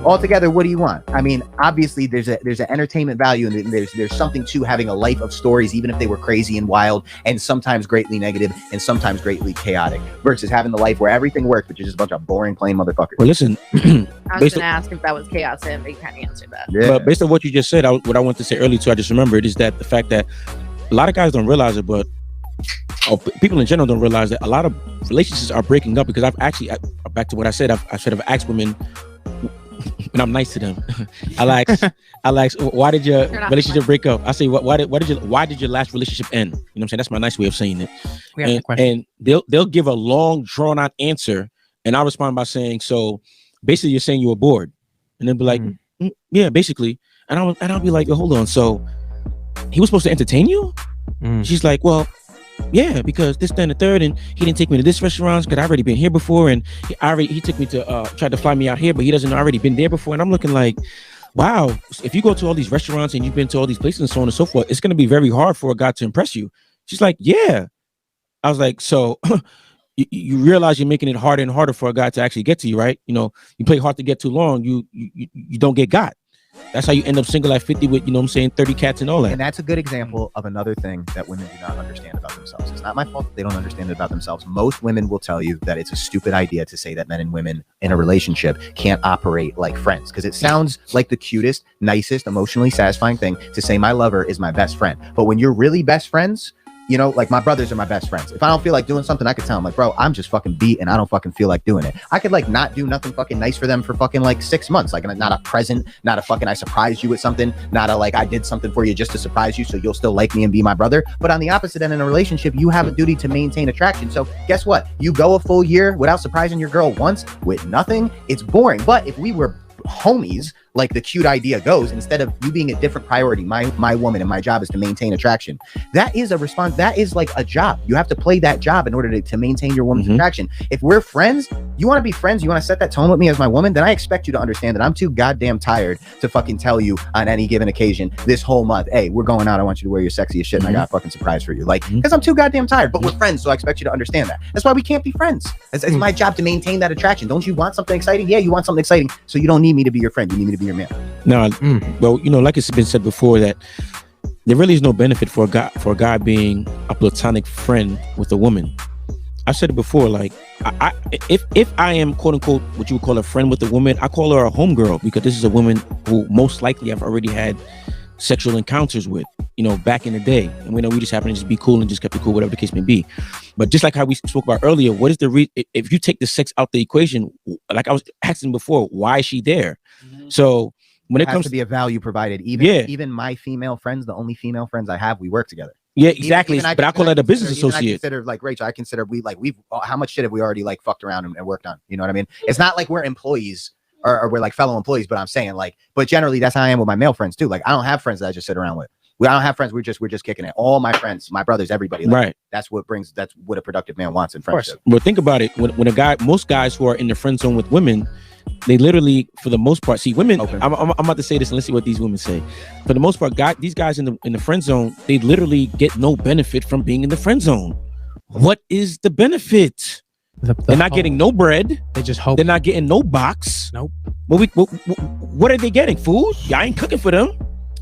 altogether, what do you want? I mean, obviously there's an entertainment value, and there's something to having a life of stories, even if they were crazy and wild and sometimes greatly negative and sometimes greatly chaotic, versus having the life where everything works, but you're just a bunch of boring, plain motherfuckers. Well, listen, I was going to ask if that was chaos, and they kind of answered that. Yeah. But based on what you just said, what I wanted to say earlier too, I just remembered, is that the fact that a lot of guys don't realize it, but people in general don't realize that a lot of relationships are breaking up because I've actually, back to what I said, I've asked women when I'm nice to them. I like, why did your relationship break up? I say, why did your last relationship end? You know what I'm saying? That's my nice way of saying it. And they'll give a long, drawn out answer, and I'll respond by saying, so basically you're saying you were bored, and they'll be like, yeah, basically. And I'll be like, hold on, so he was supposed to entertain you? She's like, well, yeah, because this, then, and the third, and he didn't take me to this restaurant because I've already been here before, and he took me to tried to fly me out here, but he doesn't already been there before. And I'm looking like, wow, if you go to all these restaurants and you've been to all these places and so on and so forth, it's going to be very hard for a guy to impress you. She's like, yeah. I was like, so you realize you're making it harder and harder for a guy to actually get to you, right? You know, you play hard to get too long, you don't get got. That's how you end up single at 50 with, 30 cats and all that. And that's a good example of another thing that women do not understand about themselves. It's not my fault that they don't understand it about themselves. Most women will tell you that it's a stupid idea to say that men and women in a relationship can't operate like friends, because it sounds like the cutest, nicest, emotionally satisfying thing to say my lover is my best friend. But when you're really best friends, like my brothers are my best friends. If I don't feel like doing something, I could tell them, like, bro, I'm just fucking beat and I don't fucking feel like doing it. I could like not do nothing fucking nice for them for fucking like 6 months. Like not a present, not a fucking I surprised you with something, not a like I did something for you just to surprise you so you'll still like me and be my brother. But on the opposite end, in a relationship, you have a duty to maintain attraction. So guess what? You go a full year without surprising your girl once with nothing, it's boring. But if we were homies, like the cute idea goes, instead of you being a different priority, my woman and my job is to maintain attraction. That is a response. That is like a job. You have to play that job in order to maintain your woman's attraction. If we're friends, you want to be friends, you want to set that tone with me as my woman, then I expect you to understand that I'm too goddamn tired to fucking tell you on any given occasion this whole month, hey, we're going out, I want you to wear your sexiest shit and I got a fucking surprise for you. Like, because I'm too goddamn tired, but we're friends, so I expect you to understand that. That's why we can't be friends. It's my job to maintain that attraction. Don't you want something exciting? Yeah, you want something exciting, so you don't need me to be your friend, you need me to be your man. No, well, like it's been said before, that there really is no benefit for a guy being a platonic friend with a woman. I've said it before, like if I am quote unquote what you would call a friend with a woman, I call her a homegirl, because this is a woman who most likely I've already had sexual encounters with, back in the day, and we just happen to just be cool and just kept it cool, whatever the case may be. But just like how we spoke about earlier, what is the if you take the sex out the equation, like I was asking before, why is she there? So when it comes to be a value provided, even my female friends, the only female friends I have, we work together. Yeah, exactly. But I call that a business associate. I consider, like Rachel, we've how much shit have we already like fucked around and worked on? You know what I mean? It's not like we're employees or we're like fellow employees, but I'm saying like, but generally that's how I am with my male friends too. Like I don't have friends that I just sit around with. I don't have friends. We're just kicking it. All my friends, my brothers, everybody. Like, right. That's what a productive man wants in friendship. Well, think about it. When most guys who are in the friend zone with women, they literally, for the most part, see women. Okay. I'm about to say this, and let's see what these women say. For the most part, these guys in the friend zone, they literally get no benefit from being in the friend zone. What is the benefit? They're not getting no bread. They just hope. They're not getting no box. Nope. What are they getting? Food? Y'all ain't cooking for them.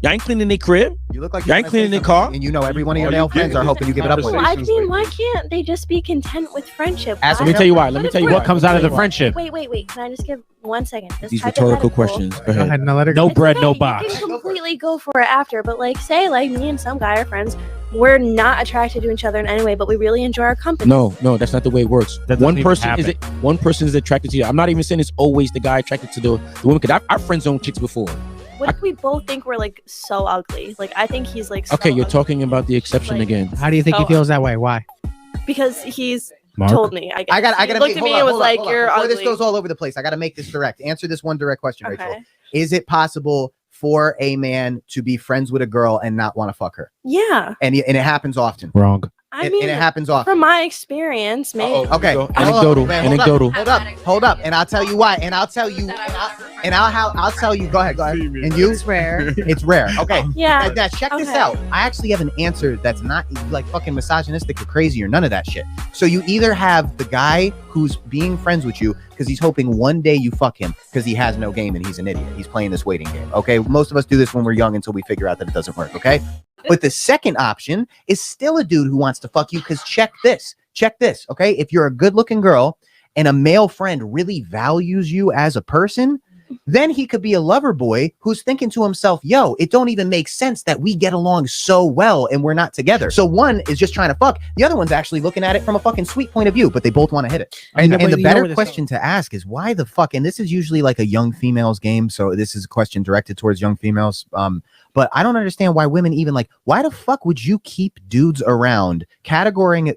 Y'all ain't cleaning their crib. You look like y'all ain't cleaning their car. And every one of your male friends are hoping you give it up. Well, I mean, why can't they just be content with friendship? Let me tell you why. Let me tell you what comes out of the friendship. Wait. Can I just give 1 second? These rhetorical questions. Go ahead. No bread, no box. You can completely go for it after, but say me and some guy are friends. We're not attracted to each other in any way, but we really enjoy our company. No, that's not the way it works. One person is attracted to you. I'm not even saying it's always the guy attracted to the woman, because I've friend zoned chicks before. What if we both think we're so ugly? I think he's so okay, you're ugly. Talking about the exception again. How do you think he feels that way? Why? Because he's Mark? Told me. I gotta he looked at me and was like, "You're ugly." This goes all over the place. I gotta make this direct. Answer this one direct question, okay. Rachel. Is it possible for a man to be friends with a girl and not want to fuck her? Yeah. And it happens often. Wrong. I and mean, it happens often. from my experience, maybe. Okay. Anecdotal. Hold up, and I'll tell you why. And I'll tell you. I'll tell you. Go ahead. And you? It's rare. It's rare. Okay. Yeah. Now, check this Okay. out. I actually have an answer that's not like fucking misogynistic or crazy or none of that shit. So you either have the guy who's being friends with you because he's hoping one day you fuck him because he has no game and he's an idiot. He's playing this waiting game. Okay. Most of us do this when we're young until we figure out that it doesn't work. Okay. But the second option is still a dude who wants to fuck you because check this. Okay. If you're a good looking girl and a male friend really values you as a person, then he could be a lover boy who's thinking to himself, yo, it don't even make sense that we get along so well and we're not together. So one is just trying to fuck. The other one's actually looking at it from a fucking sweet point of view, but they both want to hit it. And the better question to ask is why the fuck, and this is usually like a young females game. So this is a question directed towards young females. But I don't understand why women even like, why the fuck would you keep dudes around categorizing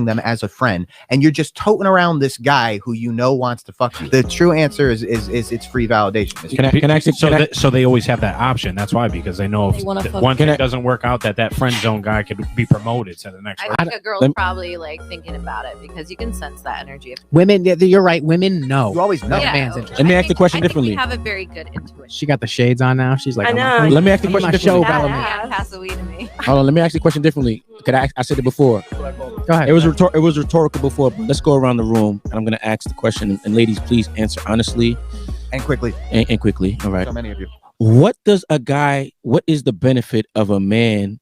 them as a friend and you're just toting around this guy who you know wants to fuck you? The true answer is it's free validation. So they always have that option. That's why, because they know if one thing doesn't work out, that friend zone guy could be promoted to the next. I think a girl's probably like thinking about it because you can sense that energy. Women, you're right. Women know. You always know. Yeah. Man's interest. Let me ask the question differently. We have a very good intuition. She got the shades on now. She's like, I know. Let me ask the question differently. Pass the weed to me. Hold on, let me ask the question differently. I said it before. Go ahead. It was rhetorical before, but let's go around the room and I'm gonna ask the question. And ladies, please answer honestly and quickly. And quickly. All right. So many of you. What is the benefit of a man?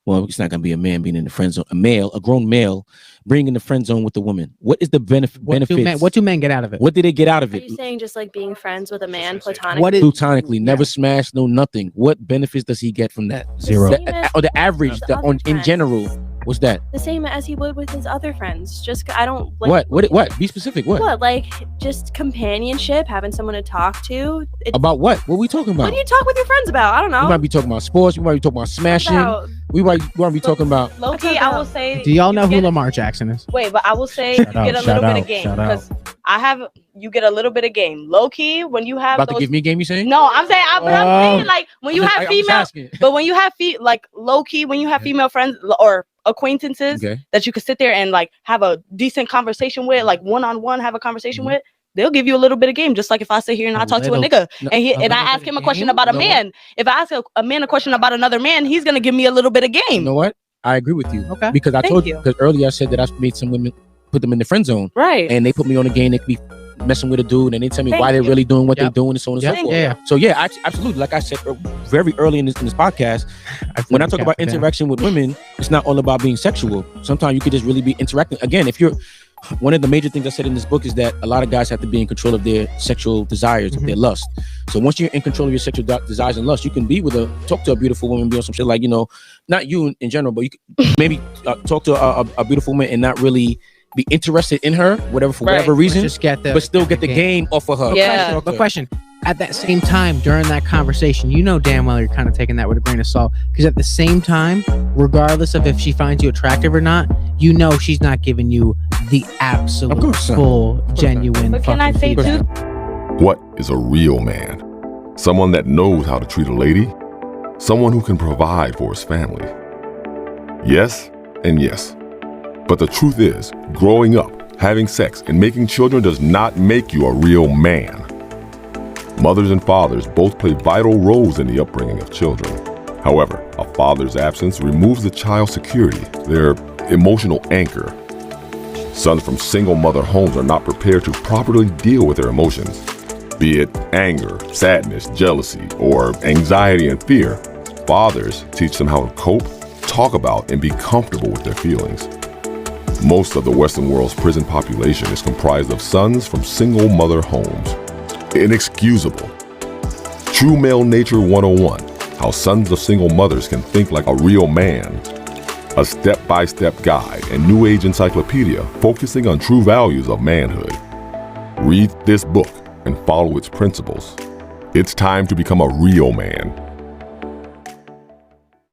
Well, it's not gonna be a man being in the friend zone. A grown male, being in the friend zone with a woman. What is the benefit? What do men get out of it? What did they get out of Are it? you saying just like being friends with a man platonically? What is Platonically, never smashed, no nothing. What benefits does he get from that? Zero. Or the average, in friends. general, what's that? The same as he would with his other friends. Just I don't like. What? Be specific. What? Like just companionship, having someone to talk to. About what? What are we talking about? What do you talk with your friends about? I don't know. We might be talking about sports. We might be talking about smashing. We might be talking about. Low-key, I will say. Do y'all know who Lamar Jackson is? Wait, but I will say you get a little bit of game because you get a little bit of game. Low-key, when you have About to give me a game, you saying? No, I'm saying like when you have female, but when you have like low-key, when you have female friends or acquaintances that you could sit there and like have a decent conversation with, like one-on-one, have a conversation with. They'll give you a little bit of game, just like if I sit here and I talk to a nigga and I ask him a question about a man. If I ask a man a question about another man, he's gonna give me a little bit of game. You know what? I agree with you. Okay. Because I told you, because earlier I said that I made some women put them in the friend zone. Right. And they put me on a game. They could be messing with a dude and they tell me why they're really doing what they're doing and so on and so forth. Yeah. So yeah, absolutely. Like I said very early in this podcast, when I talk about interaction with women, it's not all about being sexual. Sometimes you could just really be interacting. Again, one of the major things I said in this book is that a lot of guys have to be in control of their sexual desires, their lust. So once you're in control of your sexual desires and lust, you can talk to a beautiful woman, be on some shit like, not you in general, but you can maybe talk to a beautiful woman and not really be interested in her, whatever reason, but still get the game off of her. Yeah. But question, at that same time, during that conversation, you know damn well you're kind of taking that with a grain of salt. Because at the same time, regardless of if she finds you attractive or not, you know she's not giving you the absolute full, genuine. But can I say too? What is a real man? Someone that knows how to treat a lady? Someone who can provide for his family? Yes and yes. But the truth is, growing up, having sex, and making children does not make you a real man. Mothers and fathers both play vital roles in the upbringing of children. However, a father's absence removes the child's security, their emotional anchor. Sons from single mother homes are not prepared to properly deal with their emotions, be it anger, sadness, jealousy, or anxiety and fear. Fathers teach them how to cope, talk about, and be comfortable with their feelings. Most of the Western world's prison population is comprised of sons from single mother homes. Inexcusable. True Male Nature 101, how sons of single mothers can think like a real man. A step-by-step guide and new age encyclopedia focusing on true values of manhood. Read this book and follow its principles. It's time to become a real man.